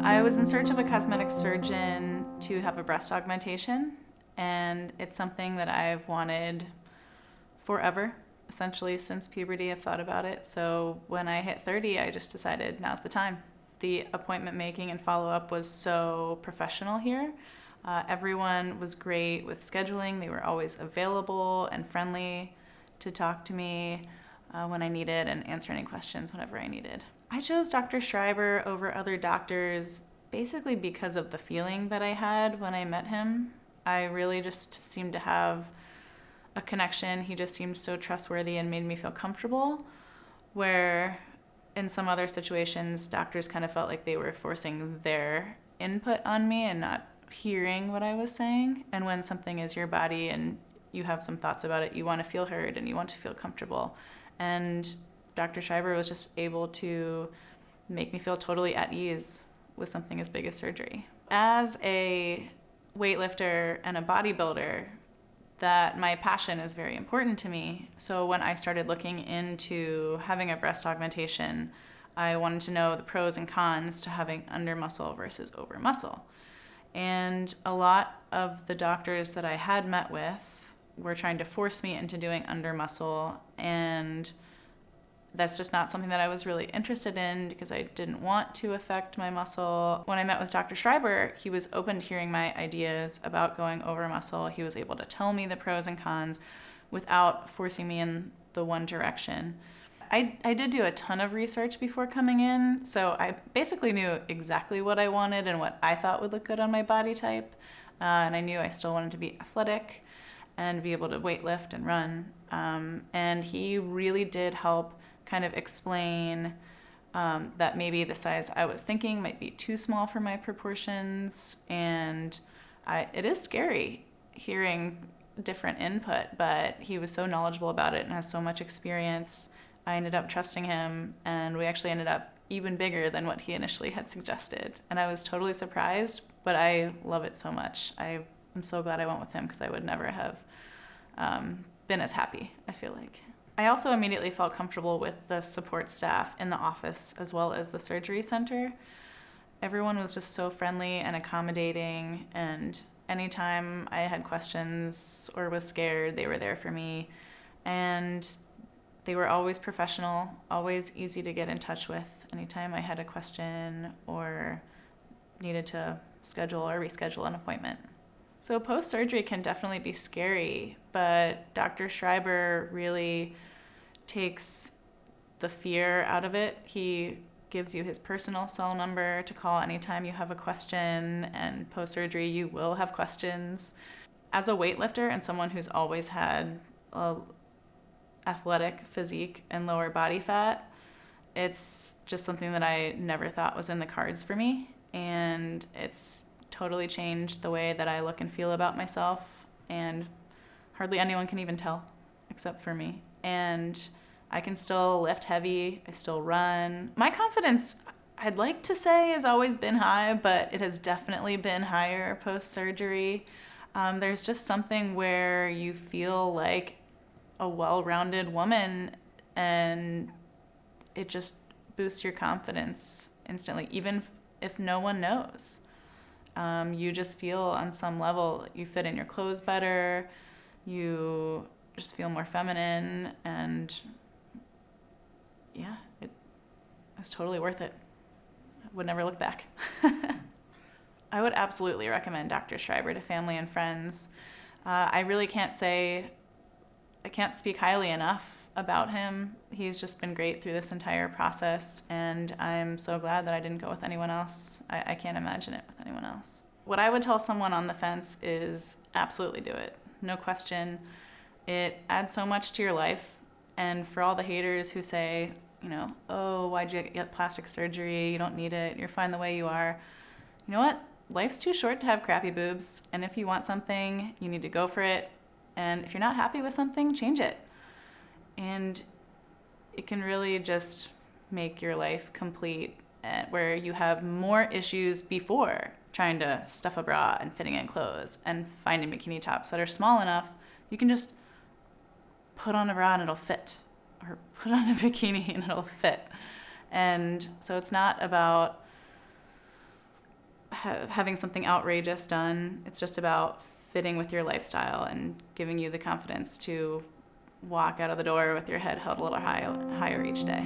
I was in search of a cosmetic surgeon to have a breast augmentation, and it's something that I've wanted forever. Essentially, since puberty, I've thought about it. So when I hit 30, I just decided now's the time. The appointment making and follow up was so professional here. Everyone was great with scheduling. They were always available and friendly to talk to me when I needed and answer any questions whenever I needed. I chose Dr. Schreiber over other doctors basically because of the feeling that I had when I met him. I really just seemed to have a connection. He just seemed so trustworthy and made me feel comfortable, where in some other situations, doctors kind of felt like they were forcing their input on me and not hearing what I was saying. And when something is your body and you have some thoughts about it, you want to feel heard and you want to feel comfortable. And Dr. Schreiber was just able to make me feel totally at ease with something as big as surgery. As a weightlifter and a bodybuilder, that my passion is very important to me. So when I started looking into having a breast augmentation, I wanted to know the pros and cons to having under muscle versus over muscle. And a lot of the doctors that I had met with were trying to force me into doing under muscle, and that's just not something that I was really interested in because I didn't want to affect my muscle. When I met with Dr. Schreiber, he was open to hearing my ideas about going over muscle. He was able to tell me the pros and cons without forcing me in the one direction. I did do a ton of research before coming in, so I basically knew exactly what I wanted and what I thought would look good on my body type. And I knew I still wanted to be athletic and be able to weight lift and run. And he really did help kind of explain that maybe the size I was thinking might be too small for my proportions. And it is scary hearing different input, but he was so knowledgeable about it and has so much experience. I ended up trusting him, and we actually ended up even bigger than what he initially had suggested. And I was totally surprised, but I love it so much. I'm so glad I went with him because I would never have been as happy, I feel like. I also immediately felt comfortable with the support staff in the office as well as the surgery center. Everyone was just so friendly and accommodating, and anytime I had questions or was scared, they were there for me. And they were always professional, always easy to get in touch with anytime I had a question or needed to schedule or reschedule an appointment. So post-surgery can definitely be scary, but Dr. Schreiber really takes the fear out of it. He gives you his personal cell number to call anytime you have a question, and post-surgery you will have questions. As a weightlifter and someone who's always had a athletic physique and lower body fat, it's just something that I never thought was in the cards for me, and it's totally changed the way that I look and feel about myself, and hardly anyone can even tell except for me. And I can still lift heavy, I still run. My confidence, I'd like to say, has always been high, but it has definitely been higher post-surgery. There's just something where you feel like a well-rounded woman, and it just boosts your confidence instantly, even if no one knows. You just feel on some level you fit in your clothes better, you just feel more feminine, and yeah, it was totally worth it. I would never look back. I would absolutely recommend Dr. Schreiber to family and friends. I really can't speak highly enough about him. He's just been great through this entire process, and I'm so glad that I didn't go with anyone else. I can't imagine it with anyone else. What I would tell someone on the fence is absolutely do it. No question. It adds so much to your life, and for all the haters who say, oh, why'd you get plastic surgery? You don't need it. You're fine the way you are. You know what? Life's too short to have crappy boobs, and if you want something, you need to go for it. And if you're not happy with something, change it. And it can really just make your life complete, where you have more issues before trying to stuff a bra and fitting in clothes and finding bikini tops that are small enough. You can just put on a bra and it'll fit, or put on a bikini and it'll fit. And so it's not about having something outrageous done. It's just about fitting with your lifestyle and giving you the confidence to walk out of the door with your head held a little higher each day.